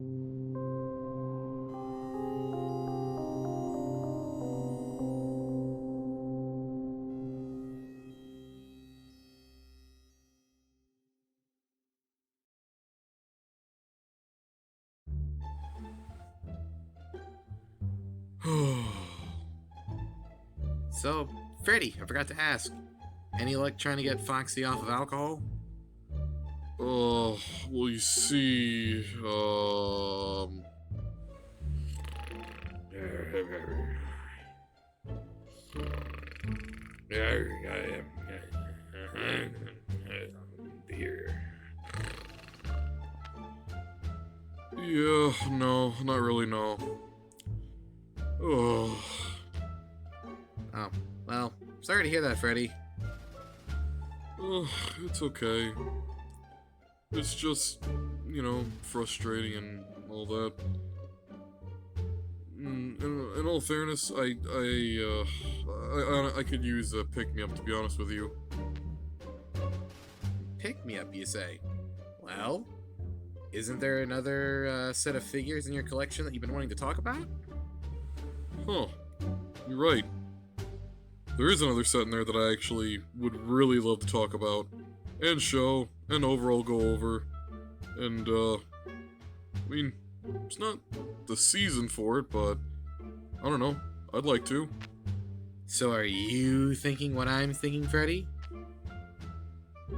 So, Freddy, I forgot to ask. Any luck trying to get Foxy off of alcohol? Well, you see, Beer. yeah, no, not really, no. Oh, Oh, well, sorry to hear that, Freddy. it's okay. It's just, frustrating and all that. In all fairness, I could use a pick-me-up, to be honest with you. Pick me up, you say? Well, isn't there another set of figures in your collection that you've been wanting to talk about? Huh. You're right. There is another set in there that I actually would really love to talk about, and show, and overall go over. And, it's not the season for it, but I don't know. I'd like to. So are you thinking what I'm thinking, Freddy?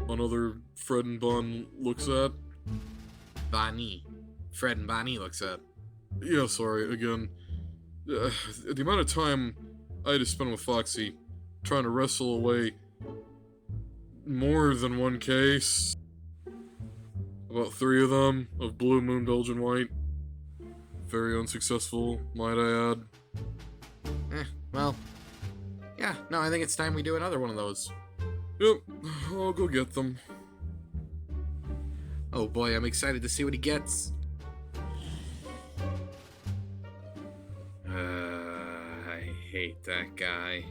Another Fred and Bon looks at. Bonnie. Fred and Bonnie looks up. Yeah, sorry, again. The amount of time I had to spend with Foxy trying to wrestle away more than one case. About 3 of them, of Blue Moon Belgian White. Very unsuccessful, might I add. Well, yeah, no, I think it's time we do another one of those. Yep, I'll go get them. Oh boy, I'm excited to see what he gets. I hate that guy.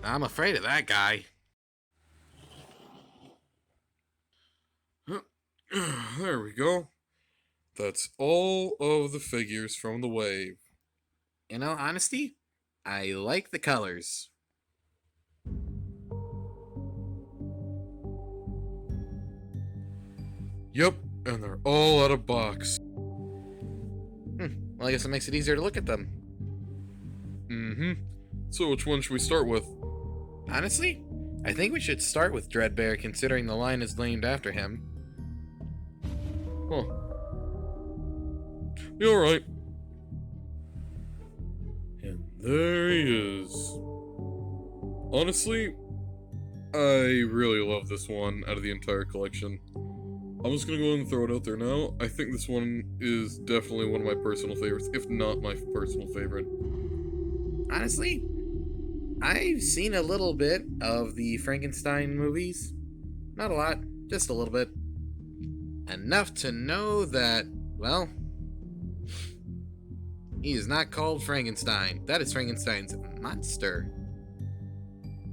I'm afraid of that guy. There we go. That's all of the figures from the wave. In all honesty, I like the colors. Yep, and they're all out of box. Well, I guess it makes it easier to look at them. So which one should we start with? Honestly, I think we should start with Dreadbear, considering the line is named after him. Huh. You alright? And there he is. Honestly, I really love this one out of the entire collection. I'm just gonna go ahead and throw it out there now. I think this one is definitely one of my personal favorites, if not my personal favorite. Honestly, I've seen a little bit of the Frankenstein movies. Not a lot, just a little bit. Enough to know that, well, he is not called Frankenstein. That is Frankenstein's monster.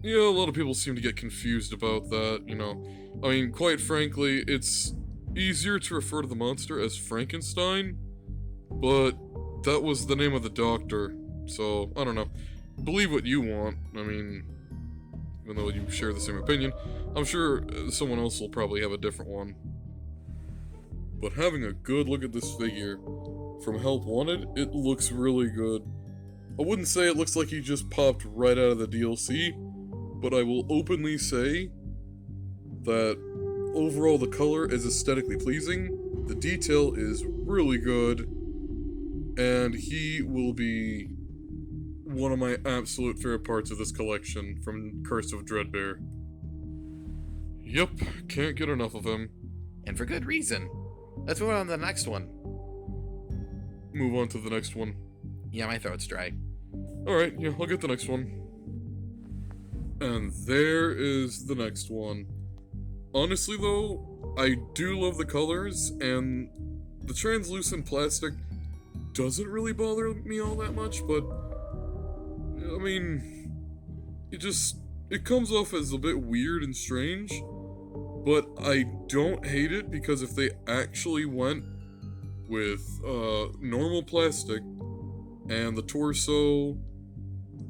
Yeah, a lot of people seem to get confused about that, I mean, quite frankly, it's easier to refer to the monster as Frankenstein, but that was the name of the doctor, so, I don't know. Believe what you want, I mean, even though you share the same opinion, I'm sure someone else will probably have a different one. But having a good look at this figure, from Help Wanted, it looks really good. I wouldn't say it looks like he just popped right out of the DLC, but I will openly say that overall the color is aesthetically pleasing, the detail is really good, and he will be one of my absolute favorite parts of this collection from Curse of Dreadbear. Yep, can't get enough of him. And for good reason. Let's move on to the next one. Move on to the next one. Yeah, my throat's dry. Alright, yeah, I'll get the next one. And there is the next one. Honestly though, I do love the colors, and the translucent plastic doesn't really bother me all that much, but I mean, it comes off as a bit weird and strange, But I don't hate it because if they actually went with normal plastic and the torso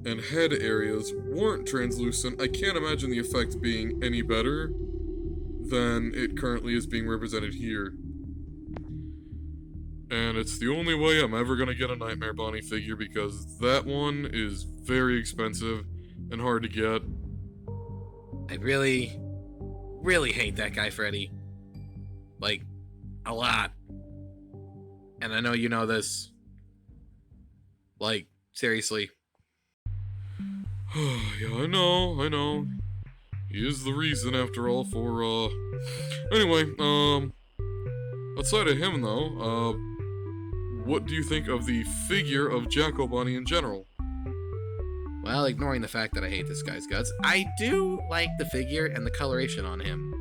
and head areas weren't translucent, I can't imagine the effect being any better than it currently is being represented here. And it's the only way I'm ever gonna get a Nightmare Bonnie figure because that one is very expensive and hard to get. I really, really hate that guy, Freddy. Like, a lot. And I know you know this. Like, seriously. Yeah, I know. He is the reason, after all, for, Anyway, outside of him, though, what do you think of the figure of Jacko Bonnie in general? Well, ignoring the fact that I hate this guy's guts, I do like the figure and the coloration on him.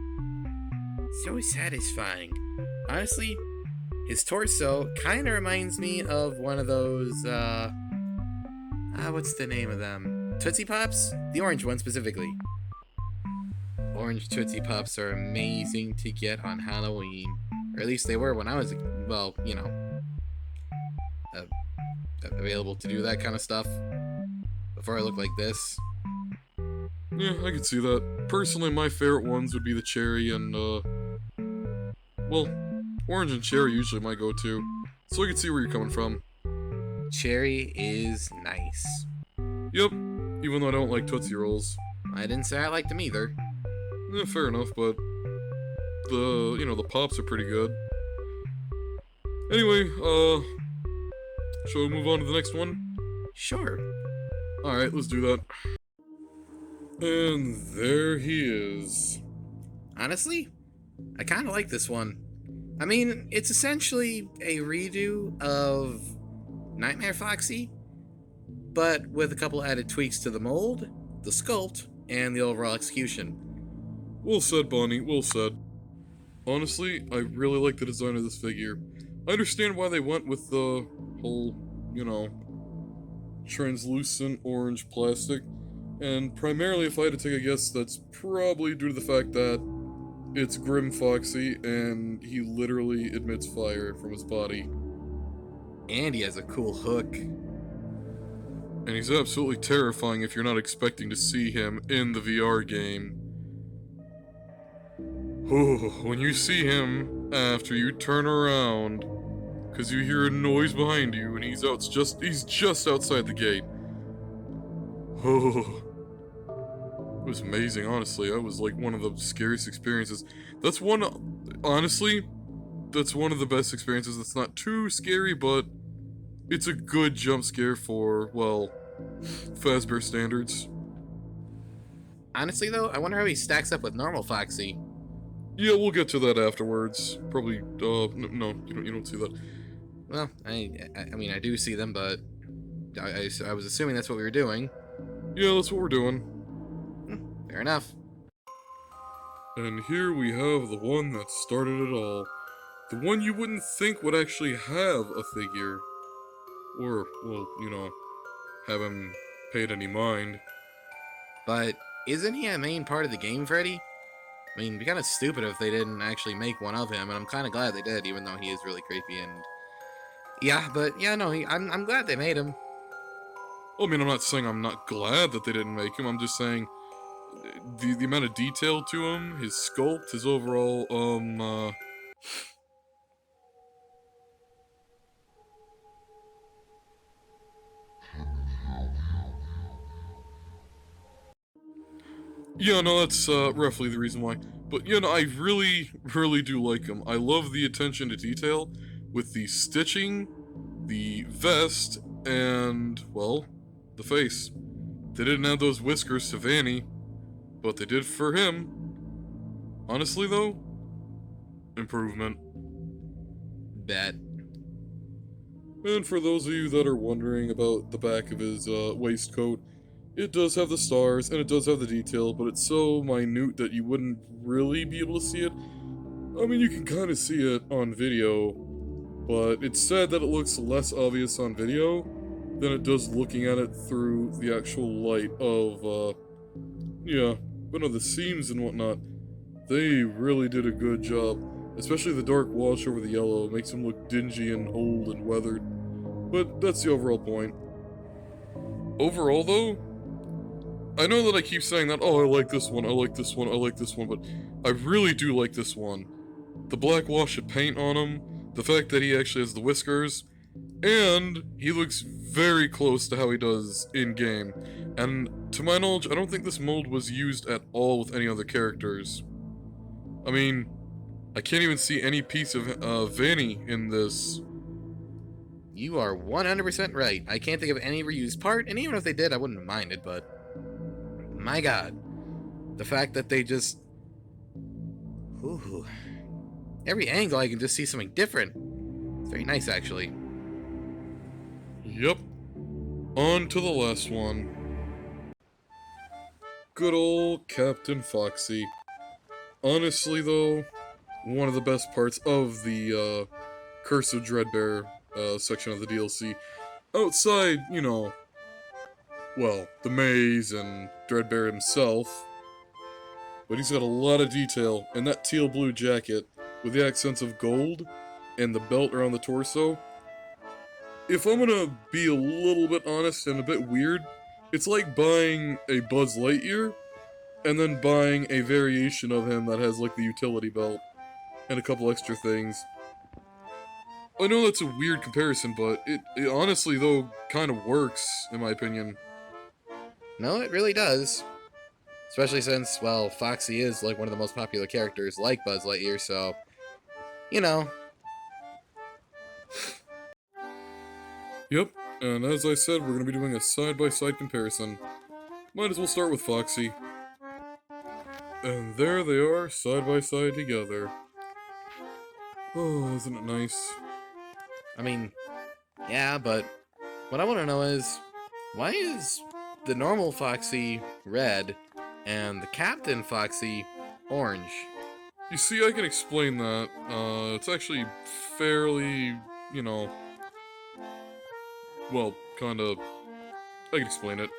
So satisfying. Honestly, his torso kind of reminds me of one of those, what's the name of them? Tootsie Pops? The orange one specifically. Orange Tootsie Pops are amazing to get on Halloween. Or at least they were when I was, well, you know, available to do that kind of stuff. Before I look like this. Yeah, I could see that. Personally, my favorite ones would be the cherry and, well, orange and cherry usually my go-to. So I can see where you're coming from. Cherry is nice. Yep, even though I don't like Tootsie Rolls. I didn't say I liked them either. Yeah, fair enough, but the pops are pretty good. Anyway, shall we move on to the next one? Sure. Alright, let's do that. And there he is. Honestly, I kind of like this one. I mean, it's essentially a redo of Nightmare Foxy, but with a couple added tweaks to the mold, the sculpt, and the overall execution. Well said, Bonnie, well said. Honestly, I really like the design of this figure. I understand why they went with the whole, translucent orange plastic, and primarily, if I had to take a guess, that's probably due to the fact that it's Grim Foxy, and he literally emits fire from his body. And he has a cool hook. And he's absolutely terrifying if you're not expecting to see him in the VR game. When you see him after you turn around, because you hear a noise behind you, and he's just outside the gate. It was amazing, honestly. That was like one of the scariest experiences. Honestly, that's one of the best experiences. That's not too scary, but it's a good jump scare for, well, Fazbear standards. Honestly, though, I wonder how he stacks up with normal Foxy. Yeah, we'll get to that afterwards. Probably, no, you don't see that. Well, I mean, I do see them, but I was assuming that's what we were doing. Yeah, that's what we're doing. Fair enough. And here we have the one that started it all. The one you wouldn't think would actually have a figure. Or, well, have him paid any mind. But isn't he a main part of the game, Freddy? I mean, it'd be kind of stupid if they didn't actually make one of him, and I'm kind of glad they did, even though he is really creepy and... Yeah, but, yeah, no, I'm glad they made him. Well, I mean, I'm not saying I'm not glad that they didn't make him, I'm just saying... The amount of detail to him, his sculpt, his overall, Yeah, no, that's, roughly the reason why. But, I really, really do like him. I love the attention to detail with the stitching, the vest, and, well, the face. They didn't add those whiskers to Vanny, but they did for him. Honestly, though, improvement. Bet. And for those of you that are wondering about the back of his waistcoat, it does have the stars, and it does have the detail, but it's so minute that you wouldn't really be able to see it. I mean, you can kind of see it on video, but it's said that it looks less obvious on video than it does looking at it through the actual light of, the seams and whatnot. They really did a good job, especially the dark wash over the yellow makes him look dingy and old and weathered, but that's the overall point. Overall though, I know that I keep saying that, oh, I like this one, I like this one, I like this one, but I really do like this one. The black wash of paint on him, the fact that he actually has the whiskers, and he looks very close to how he does in-game. And to my knowledge, I don't think this mold was used at all with any other characters. I mean, I can't even see any piece of Vanny in this. You are 100% right. I can't think of any reused part, and even if they did, I wouldn't mind it, but my god. The fact that they just... Ooh. Every angle I can just see something different. It's very nice, actually. Yep. On to the last one. Good old Captain Foxy. Honestly, though, one of the best parts of the Curse of Dreadbear section of the DLC. Outside, you know, well, the maze and Dreadbear himself. But he's got a lot of detail, and that teal blue jacket with the accents of gold and the belt around the torso. If I'm gonna be a little bit honest and a bit weird, it's like buying a Buzz Lightyear and then buying a variation of him that has like the utility belt and a couple extra things. I know that's a weird comparison, but it honestly though kind of works in my opinion. No, it really does. Especially since, well, Foxy is like one of the most popular characters like Buzz Lightyear, so, you know. Yep, and as I said, we're going to be doing a side-by-side comparison. Might as well start with Foxy. And there they are, side-by-side together. Oh, isn't it nice? I mean, yeah, but what I want to know is, why is the normal Foxy red and the Captain Foxy orange? You see, I can explain that. It's actually fairly, you know... Well, kinda... I can explain it.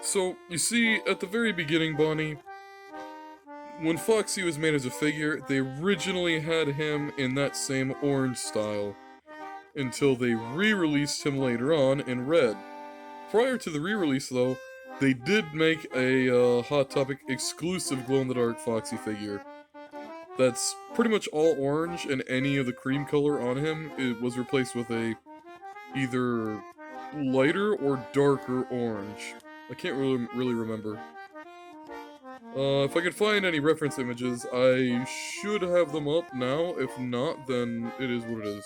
So, you see, at the very beginning, Bonnie, when Foxy was made as a figure, they originally had him in that same orange style, until they re-released him later on in red. Prior to the re-release, though, they did make a Hot Topic exclusive glow-in-the-dark Foxy figure. That's pretty much all orange, and any of the cream color on him it was replaced with a either lighter or darker orange. I can't really remember. If I can find any reference images, I should have them up now. If not, then it is what it is.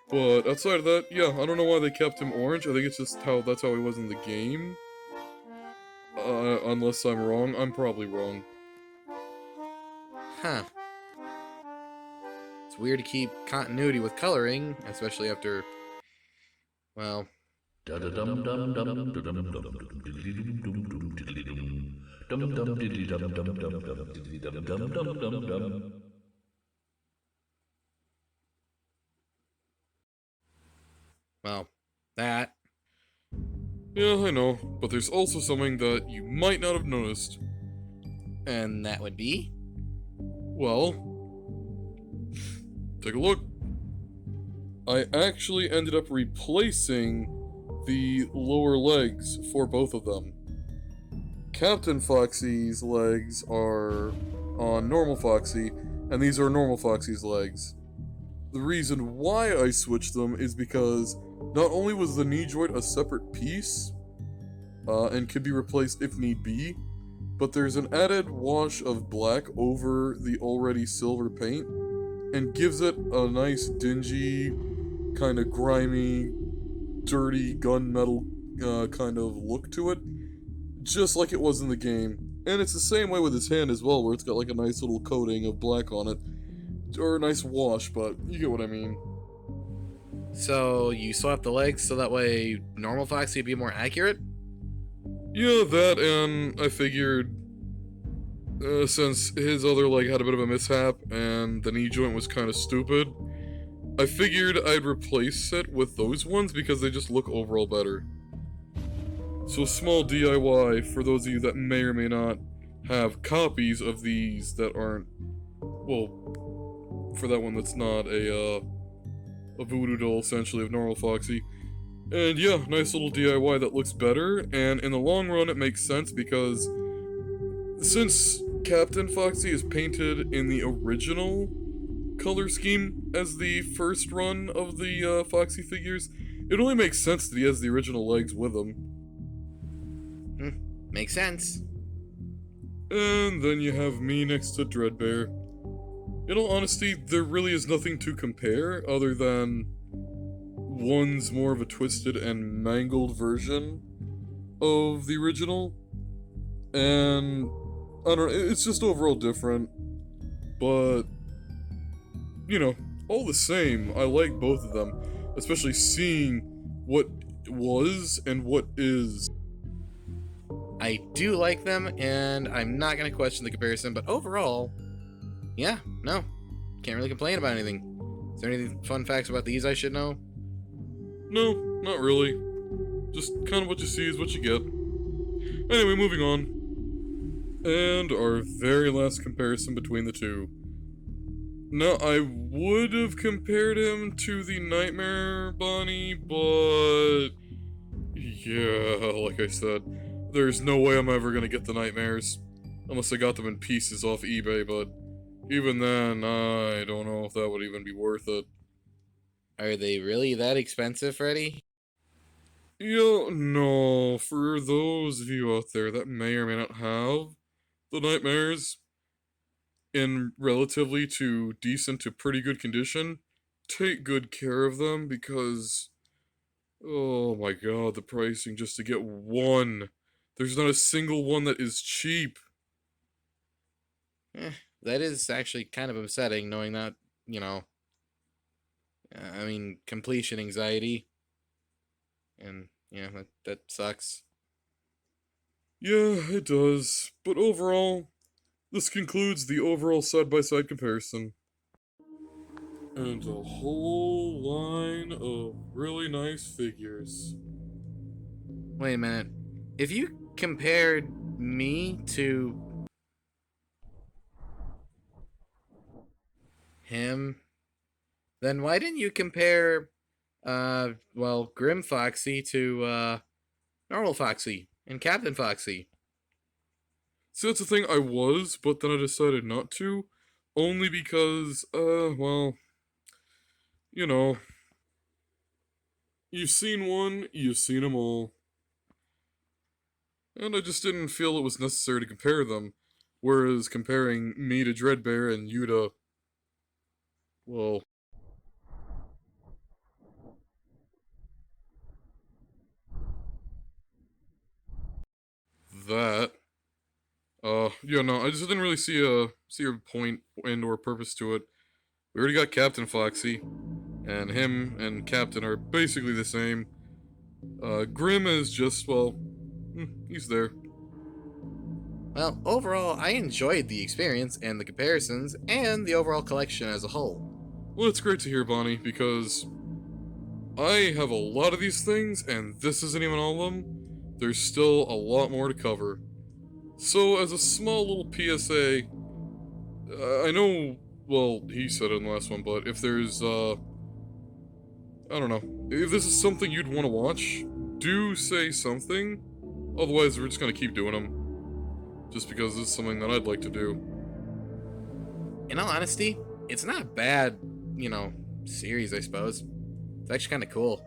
But outside of that, yeah, I don't know why they kept him orange. I think it's just that's how he was in the game. Unless I'm wrong. I'm probably wrong. Huh. It's weird to keep continuity with coloring, especially after, well... Well, that. Yeah, I know, but there's also something that you might not have noticed. And that would be? Well, take a look. I actually ended up replacing the lower legs for both of them. Captain Foxy's legs are on normal Foxy, and these are normal Foxy's legs. The reason why I switched them is because not only was the knee joint a separate piece, and could be replaced if need be, but there's an added wash of black over the already silver paint, and gives it a nice dingy, kind of grimy, dirty gunmetal kind of look to it, just like it was in the game. And it's the same way with his hand as well, where it's got like a nice little coating of black on it, or a nice wash, but you get what I mean. So you swap the legs so that way normal Foxy would be more accurate? Yeah, that, and I figured, since his other leg had a bit of a mishap, and the knee joint was kind of stupid, I figured I'd replace it with those ones because they just look overall better. So small DIY for those of you that may or may not have copies of these that aren't, well, for that one that's not a voodoo doll, essentially, of normal Foxy. And yeah, nice little DIY that looks better, and in the long run it makes sense because since Captain Foxy is painted in the original color scheme as the first run of the Foxy figures, it only makes sense that he has the original legs with him. Hmm, makes sense. And then you have me next to Dreadbear. In all honesty, there really is nothing to compare other than one's more of a twisted and mangled version of the original. And I don't know, it's just overall different. But, you know, all the same, I like both of them, especially seeing what was and what is. I do like them, and I'm not going to question the comparison, but overall, yeah, no, can't really complain about anything. Is there any fun facts about these I should know? No, not really. Just kind of what you see is what you get. Anyway, moving on. And our very last comparison between the two. Now, I would have compared him to the Nightmare Bunny, but yeah, like I said, there's no way I'm ever gonna get the Nightmares. Unless I got them in pieces off eBay, but even then, I don't know if that would even be worth it. Are they really that expensive, Freddy? Yeah, no, for those of you out there that may or may not have the Nightmares in relatively to decent to pretty good condition, take good care of them because, oh my god, the pricing just to get one. There's not a single one that is cheap. That is actually kind of upsetting, knowing that, you know, I mean, completion anxiety, and yeah, that sucks. Yeah, it does. But overall, this concludes the overall side-by-side comparison. And a whole line of really nice figures. Wait a minute. If you compared me to him, then why didn't you compare, well, Grim Foxy to, Normal Foxy and Captain Foxy? So that's the thing, I was, but then I decided not to. Only because, well, you know, you've seen one, you've seen them all. And I just didn't feel it was necessary to compare them. Whereas comparing me to Dreadbear and you to, well, that. Yeah, no, I just didn't really see a point and or purpose to it. We already got Captain Foxy, and him and Captain are basically the same. Grim is just, well, he's there. Well, overall, I enjoyed the experience and the comparisons and the overall collection as a whole. Well, it's great to hear, Bonnie, because I have a lot of these things, and this isn't even all of them. There's still a lot more to cover. So, as a small little PSA, I know, well, he said it in the last one, but if there's, I don't know, if this is something you'd want to watch, do say something. Otherwise, we're just gonna keep doing them. Just because this is something that I'd like to do. In all honesty, it's not a bad, series, I suppose. It's actually kind of cool.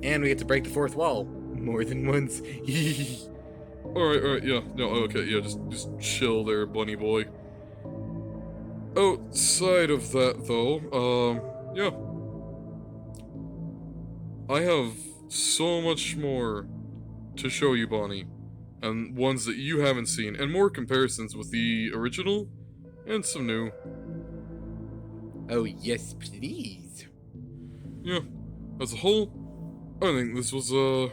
And we get to break the fourth wall more than once. Alright, yeah, no, okay, yeah, just chill there, bunny boy. Outside of that, though, yeah. I have so much more to show you, Bonnie, and ones that you haven't seen, and more comparisons with the original, and some new. Oh, yes, please. Yeah, as a whole, I think this was a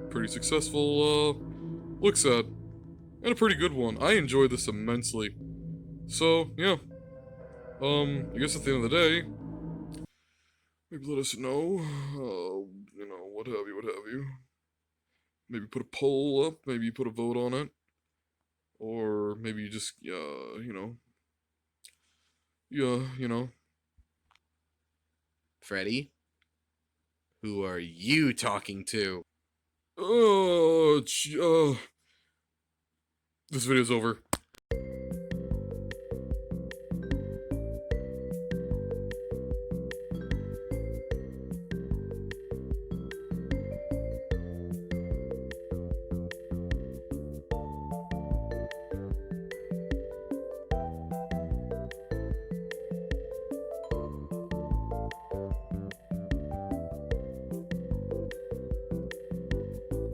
pretty successful, looks at, and a pretty good one. I enjoyed this immensely. So, yeah. I guess at the end of the day, maybe let us know, what have you. Maybe put a poll up, maybe put a vote on it. Or maybe you just, yeah, Freddy, who are you talking to? uh, this video's over.